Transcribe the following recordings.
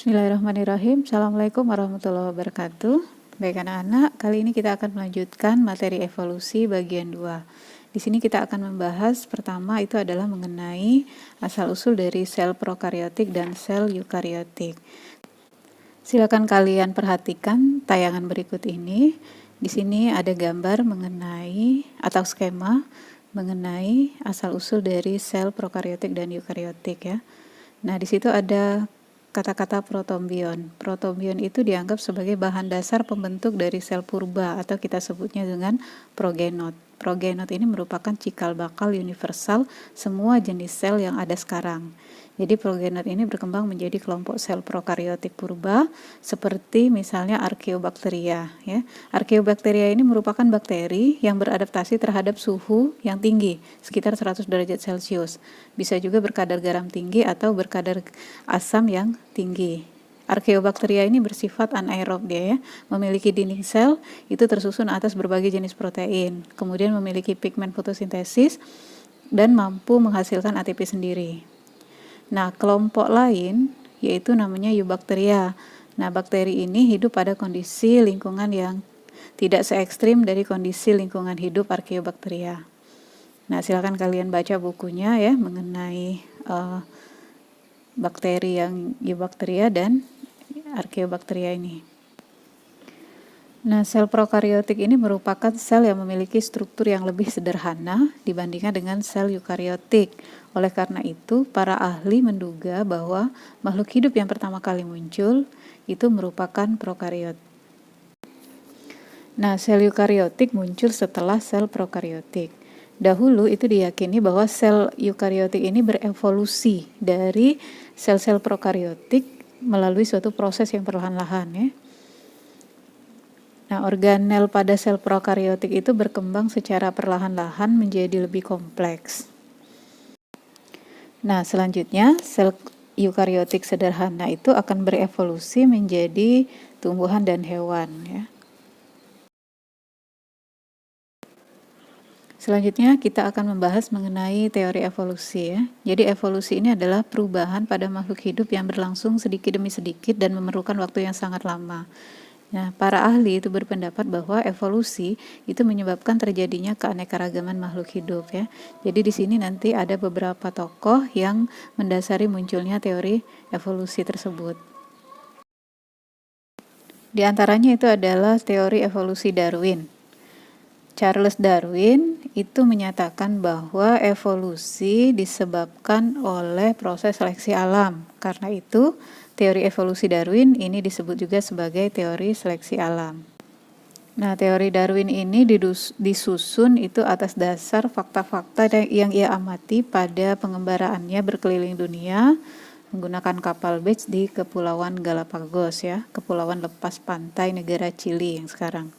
Bismillahirrahmanirrahim. Assalamualaikum warahmatullahi wabarakatuh. Baik anak-anak, kali ini kita akan melanjutkan materi evolusi bagian 2. Di sini kita akan membahas pertama itu adalah mengenai asal-usul dari sel prokariotik dan sel eukariotik. Silakan kalian perhatikan tayangan berikut ini. Di sini ada gambar mengenai atau skema mengenai asal-usul dari sel prokariotik dan eukariotik ya. Nah, di situ ada kata-kata protombion. Protombion itu dianggap sebagai bahan dasar pembentuk dari sel purba atau kita sebutnya dengan progenot. Progenot ini merupakan cikal bakal universal semua jenis sel yang ada sekarang. Jadi progenot ini berkembang menjadi kelompok sel prokariotik purba seperti misalnya Archaeobacteria ya. Archaeobacteria ini merupakan bakteri yang beradaptasi terhadap suhu yang tinggi, sekitar 100 derajat Celcius. Bisa juga berkadar garam tinggi atau berkadar asam yang tinggi. Archaeobacteria ini bersifat anaerob dia ya, memiliki dinding sel itu tersusun atas berbagai jenis protein, kemudian memiliki pigmen fotosintesis dan mampu menghasilkan ATP sendiri. Nah, kelompok lain yaitu namanya Eubacteria. Nah, bakteri ini hidup pada kondisi lingkungan yang tidak se ekstrim dari kondisi lingkungan hidup Archaeobacteria. Nah, silakan kalian baca bukunya ya mengenai bakteri yang Eubacteria dan Archaeobacteria ini. Nah, sel prokariotik ini merupakan sel yang memiliki struktur yang lebih sederhana dibandingkan dengan sel eukariotik. Oleh karena itu, para ahli menduga bahwa makhluk hidup yang pertama kali muncul itu merupakan prokariot. Nah, sel eukariotik muncul setelah sel prokariotik. Dahulu itu diyakini bahwa sel eukariotik ini berevolusi dari sel-sel prokariotik melalui suatu proses yang perlahan-lahan ya. Nah, organel pada sel prokariotik itu berkembang secara perlahan-lahan menjadi lebih kompleks. Nah, selanjutnya sel eukariotik sederhana itu akan berevolusi menjadi tumbuhan dan hewan ya. Selanjutnya kita akan membahas mengenai teori evolusi ya. Jadi evolusi ini adalah perubahan pada makhluk hidup yang berlangsung sedikit demi sedikit dan memerlukan waktu yang sangat lama. Nah, para ahli itu berpendapat bahwa evolusi itu menyebabkan terjadinya keanekaragaman makhluk hidup ya. Jadi di sini nanti ada beberapa tokoh yang mendasari munculnya teori evolusi tersebut. Di antaranya itu adalah teori evolusi Darwin. Charles Darwin itu menyatakan bahwa evolusi disebabkan oleh proses seleksi alam. Karena itu, teori evolusi Darwin ini disebut juga sebagai teori seleksi alam. Nah, teori Darwin ini disusun itu atas dasar fakta-fakta yang ia amati pada pengembaraannya berkeliling dunia menggunakan kapal Beech di Kepulauan Galapagos ya, kepulauan lepas pantai negara Chili yang sekarang.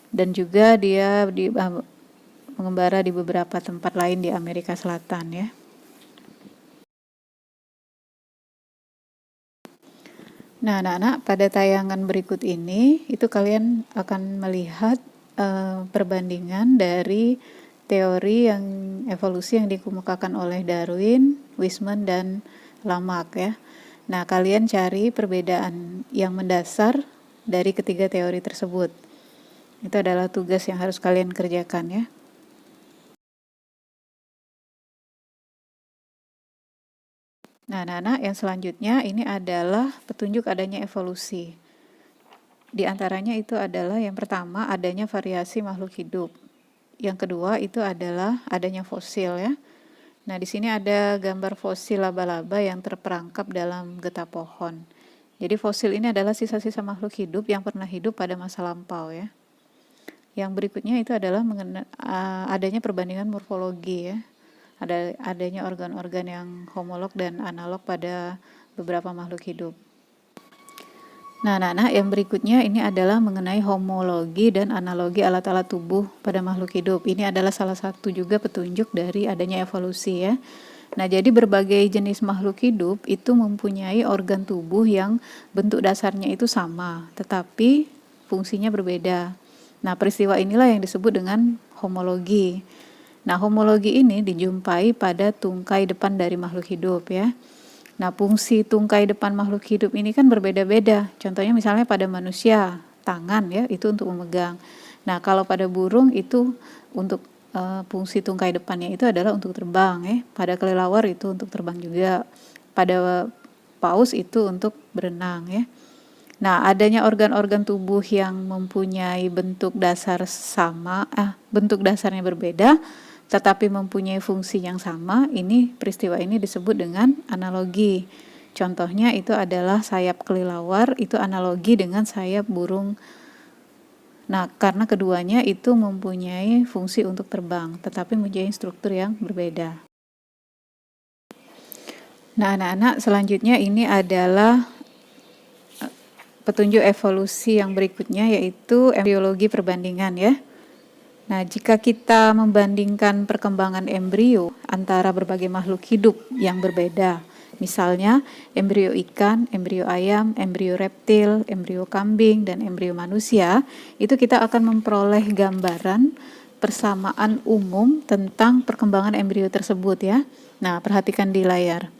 Dan juga dia mengembara di beberapa tempat lain di Amerika Selatan ya. Nah, anak-anak, pada tayangan berikut ini itu kalian akan melihat perbandingan dari teori yang evolusi yang dikemukakan oleh Darwin, Weismann dan Lamarck ya. Nah, kalian cari perbedaan yang mendasar dari ketiga teori tersebut. Itu adalah tugas yang harus kalian kerjakan ya. Nah, anak-anak, yang selanjutnya ini adalah petunjuk adanya evolusi. Di antaranya itu adalah yang pertama adanya variasi makhluk hidup. Yang kedua itu adalah adanya fosil ya. Nah, di sini ada gambar fosil laba-laba yang terperangkap dalam getah pohon. Jadi fosil ini adalah sisa-sisa makhluk hidup yang pernah hidup pada masa lampau ya. Yang berikutnya itu adalah adanya perbandingan morfologi ya. Adanya organ-organ yang homolog dan analog pada beberapa makhluk hidup. Nah, anak-anak, yang berikutnya ini adalah mengenai homologi dan analogi alat-alat tubuh pada makhluk hidup. Ini adalah salah satu juga petunjuk dari adanya evolusi ya. Nah, jadi berbagai jenis makhluk hidup itu mempunyai organ tubuh yang bentuk dasarnya itu sama, tetapi fungsinya berbeda. Nah, peristiwa inilah yang disebut dengan homologi. Nah, homologi ini dijumpai pada tungkai depan dari makhluk hidup ya. Nah, fungsi tungkai depan makhluk hidup ini kan berbeda-beda. Contohnya misalnya pada manusia, tangan ya, itu untuk memegang. Nah, kalau pada burung itu untuk fungsi tungkai depannya itu adalah untuk terbang ya. Pada kelelawar itu untuk terbang juga. Pada paus itu untuk berenang ya. Nah, adanya organ-organ tubuh yang mempunyai bentuk dasar sama, bentuk dasarnya berbeda, tetapi mempunyai fungsi yang sama, peristiwa ini disebut dengan analogi. Contohnya itu adalah sayap kelelawar, itu analogi dengan sayap burung. Nah, karena keduanya itu mempunyai fungsi untuk terbang, tetapi mempunyai struktur yang berbeda. Nah, anak-anak, selanjutnya ini adalah petunjuk evolusi yang berikutnya, yaitu embriologi perbandingan ya. Nah, jika kita membandingkan perkembangan embrio antara berbagai makhluk hidup yang berbeda, misalnya embrio ikan, embrio ayam, embrio reptil, embrio kambing, dan embrio manusia, itu kita akan memperoleh gambaran persamaan umum tentang perkembangan embrio tersebut ya. Nah, perhatikan di layar.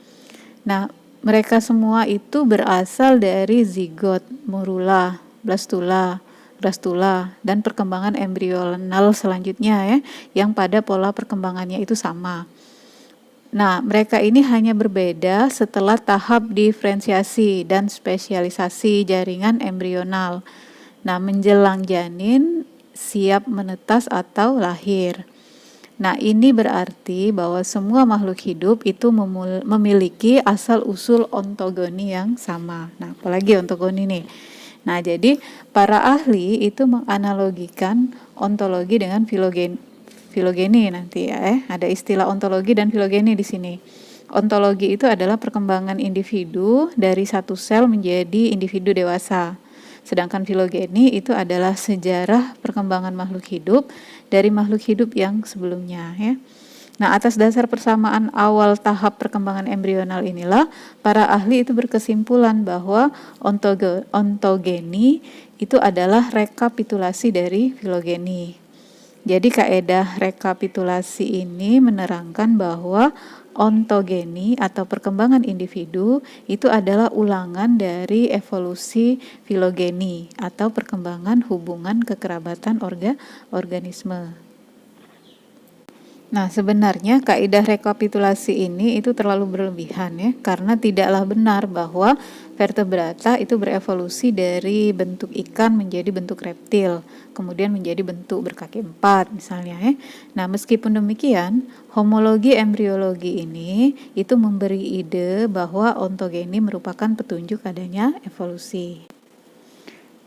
Nah, mereka semua itu berasal dari zigot, morula, blastula, gastrula, dan perkembangan embrional selanjutnya ya, yang pada pola perkembangannya itu sama. Nah, mereka ini hanya berbeda setelah tahap diferensiasi dan spesialisasi jaringan embrional. Nah, menjelang janin, siap menetas atau lahir. Nah, ini berarti bahwa semua makhluk hidup itu memiliki asal-usul ontogoni yang sama. Nah, apalagi ontogoni nih. Nah, jadi para ahli itu menganalogikan ontologi dengan filogeni nanti ya. Ada istilah ontologi dan filogeni di sini. Ontologi itu adalah perkembangan individu dari satu sel menjadi individu dewasa. Sedangkan filogeni itu adalah sejarah perkembangan makhluk hidup dari makhluk hidup yang sebelumnya ya. Nah, atas dasar persamaan awal tahap perkembangan embrional inilah para ahli itu berkesimpulan bahwa ontogeni itu adalah rekapitulasi dari filogeni. Jadi kaedah rekapitulasi ini menerangkan bahwa ontogeni atau perkembangan individu itu adalah ulangan dari evolusi filogeni atau perkembangan hubungan kekerabatan organisme. Nah, sebenarnya kaidah rekapitulasi ini itu terlalu berlebihan ya, karena tidaklah benar bahwa vertebrata itu berevolusi dari bentuk ikan menjadi bentuk reptil, kemudian menjadi bentuk berkaki empat misalnya ya. Nah, meskipun demikian, homologi embriologi ini itu memberi ide bahwa ontogeni merupakan petunjuk adanya evolusi.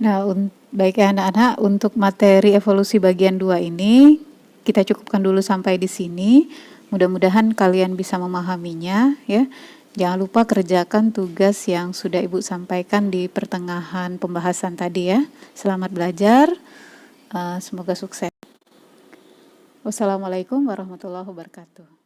Nah, baik ya anak-anak, untuk materi evolusi bagian 2 ini kita cukupkan dulu sampai di sini. Mudah-mudahan kalian bisa memahaminya ya. Jangan lupa kerjakan tugas yang sudah Ibu sampaikan di pertengahan pembahasan tadi ya. Selamat belajar. Semoga sukses. Wassalamualaikum warahmatullahi wabarakatuh.